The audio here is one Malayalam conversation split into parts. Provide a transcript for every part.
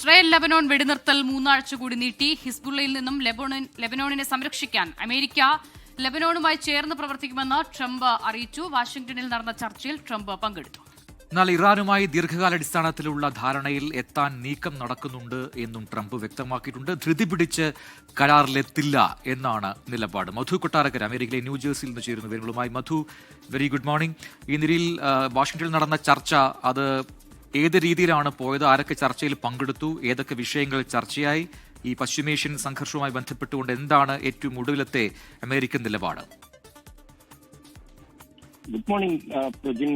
ഇസ്രായേൽ ലെബനോൺ വെടിനിർത്തൽ 3 ആഴ്ച കൂടി നീട്ടി. ഹിസ്ബുള്ളയിൽ നിന്നും ലെബനോണിനെ സംരക്ഷിക്കാൻ അമേരിക്ക ലെബനോണുമായി ചേർന്ന് പ്രവർത്തിക്കുമെന്ന് ട്രംപ് അറിയിച്ചു. വാഷിംഗ്ടണിൽ നടന്ന ചർച്ചയിൽ ട്രംപ് പങ്കെടുത്തു. എന്നാൽ ഇറാനുമായി ദീർഘകാലാടിസ്ഥാനത്തിലുള്ള ധാരണയിൽ എത്താൻ നീക്കം നടക്കുന്നുണ്ട് എന്നും ട്രംപ് വ്യക്തമാക്കിയിട്ടുണ്ട്. ധൃതി പിടിച്ച് കരാറിലെത്തില്ല എന്നാണ് നിലപാട്. മധു കൊട്ടാരക്കര അമേരിക്കയിലെ ന്യൂജേഴ്സിയിൽ നിന്ന് ചേരുന്നു വിവരങ്ങളുമായി. മധു, വെരി ഗുഡ് മോർണിംഗ്. ഈ നിലയിൽ വാഷിംഗ്ടണിൽ നടന്ന ചർച്ച അത് ഏത് രീതിയിലാണ് പോയത്? ആരൊക്കെ ചർച്ചയിൽ പങ്കെടുത്തു? ഏതൊക്കെ വിഷയങ്ങൾ ചർച്ചയായി? ഈ പശ്ചിമേഷ്യൻ സംഘർഷവുമായി ബന്ധപ്പെട്ടുകൊണ്ട് എന്താണ് ഏറ്റവും ഒടുവിലത്തെ അമേരിക്കൻ നിലപാട്? Good morning Prajin.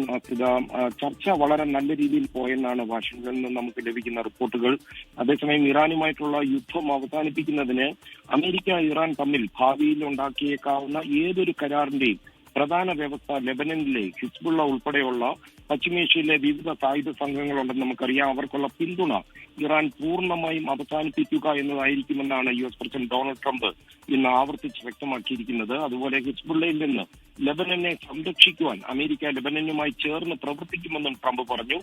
ചർച്ച വളരെ നല്ല രീതിയിൽ പോയെന്നാണ് വാഷിംഗ്ടണിൽ നിന്ന് നമുക്ക് ലഭിക്കുന്ന റിപ്പോർട്ടുകൾ. അതേസമയം ഇറാനുമായിട്ടുള്ള യുദ്ധം അവസാനിപ്പിക്കുന്നതിന് അമേരിക്ക ഇറാൻ തമ്മിൽ ഭാവിയിൽ ഉണ്ടാക്കിയേക്കാവുന്ന ഏതൊരു കരാറിന്റെയും പ്രധാന വ്യവസ്ഥ ലെബനനിലെ ഹിസ്ബുള്ള ഉൾപ്പെടെയുള്ള പശ്ചിമേഷ്യയിലെ വിവിധ സായുധ സംഘങ്ങളുണ്ടെന്ന് നമുക്കറിയാം. അവർക്കുള്ള പിന്തുണ ഇറാൻ പൂർണ്ണമായും അവസാനിപ്പിക്കുക എന്നതായിരിക്കുമെന്നാണ് US പ്രസിഡന്റ് ഡൊണാൾഡ് ട്രംപ് ഇന്ന് ആവർത്തിച്ച് വ്യക്തമാക്കിയിരിക്കുന്നത്. അതുപോലെ ഹിസ്ബുള്ളയിൽ നിന്ന് ലെബനനെ സംരക്ഷിക്കുവാൻ അമേരിക്ക ലെബനനുമായി ചേർന്ന് പ്രവർത്തിക്കുമെന്നും ട്രംപ് പറഞ്ഞു.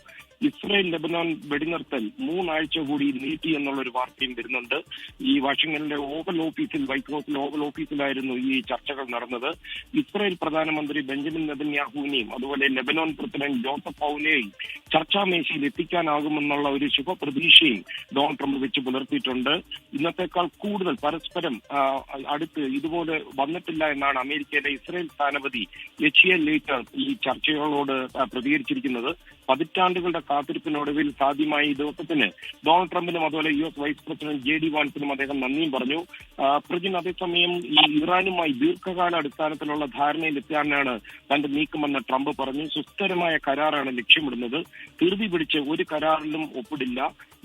ഇസ്രായേൽ ലെബനോൺ വെടിനിർത്തൽ 3 ആഴ്ച കൂടി നീട്ടി എന്നുള്ളൊരു വാർത്തയും വരുന്നുണ്ട്. ഈ വാഷിംഗ്ടണിലെ ഓവൽ ഓഫീസിൽ, വൈറ്റ് ഹൌസിലെ ഓവൽ ഓഫീസിലായിരുന്നു ഈ ചർച്ചകൾ നടന്നത്. ഇസ്രായേൽ പ്രധാനമന്ത്രി ബെഞ്ചമിൻ നെതന്യാഹുവിനെയും അതുപോലെ ലെബനോൺ പ്രസിഡന്റ് ജോസഫ് ഔനെയും ചർച്ചാമേശയിൽ എത്തിക്കാനാകുമെന്നുള്ള ഒരു ശുഭപ്രതീക്ഷയും ഡൊണാൾഡ് ട്രംപ് വെച്ച് പുലർത്തിയിട്ടുണ്ട്. ഇന്നത്തെക്കാൾ കൂടുതൽ പരസ്പരം അടുത്ത് ഇതുപോലെ വന്നിട്ടില്ല എന്നാണ് അമേരിക്കയിലെ ഇസ്രായേൽ സ്ഥാനപതി എച്ചിയൽ ലേറ്റർ ഈ ചർച്ചകളോട് പ്രതികരിച്ചിരിക്കുന്നത്. പതിറ്റാണ്ടുകളുടെ കാത്തിരിപ്പിനൊടുവിൽ സാധ്യമായ ഈ ദിവസത്തിന് ഡൊണാൾഡ് ട്രംപിനും അതുപോലെ US വൈസ് പ്രസിഡന്റ് JD വാൻസിനും അദ്ദേഹം നന്ദിയും പറഞ്ഞു. പ്രജിൻ, അതേസമയം ഈ ഇറാനുമായി ദീർഘകാല അടിസ്ഥാനത്തിലുള്ള ധാരണയിലെത്താനാണ് തന്റെ നീക്കമെന്ന് ട്രംപ് പറഞ്ഞു. സുസ്ഥിരമായ കരാറാണ് ലക്ഷ്യമിടുന്നത്. ധൃതി പിടിച്ച് ഒരു കരാറിലും ഒപ്പിടില്ല.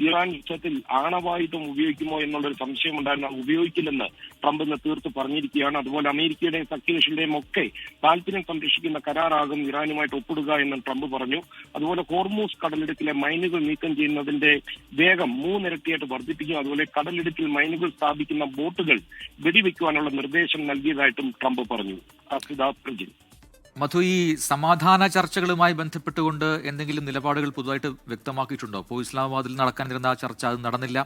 ഇറാൻ യുദ്ധത്തിൽ ആണവായുധം ഉപയോഗിക്കുമോ എന്നുള്ളൊരു സംശയമുണ്ടായിരുന്നു. ഉപയോഗിക്കില്ലെന്ന് ട്രംപ് ഇന്ന് തീർത്ത് പറഞ്ഞിരിക്കുകയാണ്. അതുപോലെ അമേരിക്കയുടെയും സഖ്യകക്ഷികളുടെയും ഒക്കെ താല്പര്യം സംരക്ഷിക്കുന്ന കരാറാകും ഇറാനുമായിട്ട് ഒപ്പിടുക എന്നും ട്രംപ് പറഞ്ഞു. അതുപോലെ ഹോർമൂസ് കടലിടുക്കിലെ മൈനുകൾ നീക്കം ചെയ്യുന്നതിന്റെ വേഗം 3 ഇരട്ടിയായിട്ട് വർദ്ധിപ്പിക്കും. അതുപോലെ കടലിടുക്കിൽ മൈനുകൾ സ്ഥാപിക്കുന്ന ബോട്ടുകൾ വെടിവെക്കുവാനുള്ള നിർദ്ദേശം നൽകിയതായിട്ടും ട്രംപ് പറഞ്ഞു. മധു, ഈ സമാധാന ചർച്ചകളുമായി ബന്ധപ്പെട്ടുകൊണ്ട് എന്തെങ്കിലും നിലപാടുകൾ പുതുതായിട്ട് വ്യക്തമാക്കിയിട്ടുണ്ടോ? ഇപ്പോൾ ഇസ്ലാമാബാദിൽ നടക്കാനിരുന്ന ആ ചർച്ച അത് നടന്നില്ല.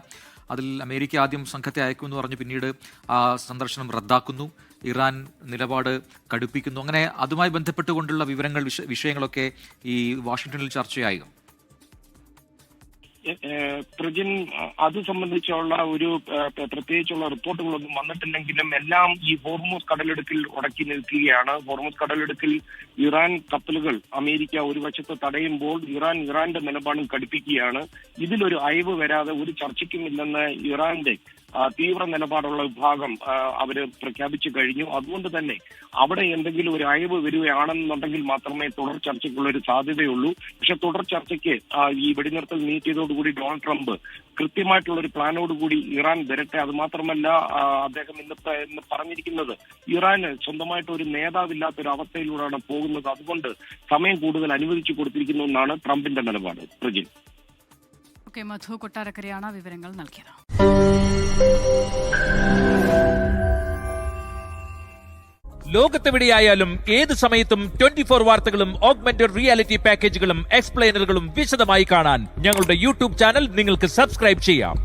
അതിൽ അമേരിക്ക ആദ്യം സംഘത്തെ അയക്കുമെന്ന് പറഞ്ഞു, പിന്നീട് ആ സന്ദർശനം റദ്ദാക്കുന്നു. ഇറാൻ നിലപാട് കടുപ്പിക്കുന്നു. അങ്ങനെ അതുമായി ബന്ധപ്പെട്ടുകൊണ്ടുള്ള വിവരങ്ങൾ, വിഷയങ്ങളൊക്കെ ഈ വാഷിംഗ്ടണിൽ ചർച്ചയായി. പ്രജിൻ, അത് സംബന്ധിച്ചുള്ള ഒരു പ്രത്യേകിച്ചുള്ള റിപ്പോർട്ടുകളൊന്നും വന്നിട്ടില്ലെങ്കിലും എല്ലാം ഈ ഹോർമൂസ് കടലിടുക്കിൽ ഉടക്കി നിൽക്കുകയാണ്. ഹോർമൂസ് കടലിടുക്കിൽ ഇറാൻ കപ്പലുകൾ അമേരിക്ക ഒരു വശത്ത് തടയുമ്പോൾ ഇറാന്റെ നിലപാടും കടുപ്പിക്കുകയാണ്. ഇതിലൊരു അയവ് വരാതെ ഒരു ചർച്ചയ്ക്കുമില്ലെന്ന് ഇറാന്റെ തീവ്ര നിലപാടുള്ള വിഭാഗം അവര് പ്രഖ്യാപിച്ചു കഴിഞ്ഞു. അതുകൊണ്ട് തന്നെ അവിടെ എന്തെങ്കിലും ഒരു അയവ് വരികയാണെന്നുണ്ടെങ്കിൽ മാത്രമേ തുടർ ചർച്ചയ്ക്കുള്ള ഒരു സാധ്യതയുള്ളൂ. പക്ഷെ തുടർ ചർച്ചയ്ക്ക് ഈ വെടിനിർത്തൽ നീട്ടിയതോടുകൂടി ഡൊണാൾഡ് ട്രംപ് കൃത്യമായിട്ടുള്ള ഒരു പ്ലാനോടുകൂടി ഇറാൻ വരട്ടെ. അത് മാത്രമല്ല, അദ്ദേഹം ഇന്ന് പറഞ്ഞിരിക്കുന്നത് ഇറാന് സ്വന്തമായിട്ട് ഒരു നേതാവില്ലാത്ത ഒരു അവസ്ഥയിലൂടെയാണ് പോകുന്നത്. അതുകൊണ്ട് സമയം കൂടുതൽ അനുവദിച്ചു കൊടുത്തിരിക്കുന്നു എന്നാണ് ട്രംപിന്റെ നിലപാട്. പ്രജിൻ. മധു കൊട്ടാരക്കരയാണ് വിവരങ്ങൾ നൽകിയത്. ലോകത്തെവിടെയായാലും ഏത് സമയത്തും 24 വാർത്തകളും ഓഗ്മെന്റഡ് റിയാലിറ്റി പാക്കേജുകളും എക്സ്പ്ലെയിനറുകളും വിശദമായി കാണാൻ ഞങ്ങളുടെ YouTube ചാനൽ നിങ്ങൾക്ക് സബ്സ്ക്രൈബ് ചെയ്യാം.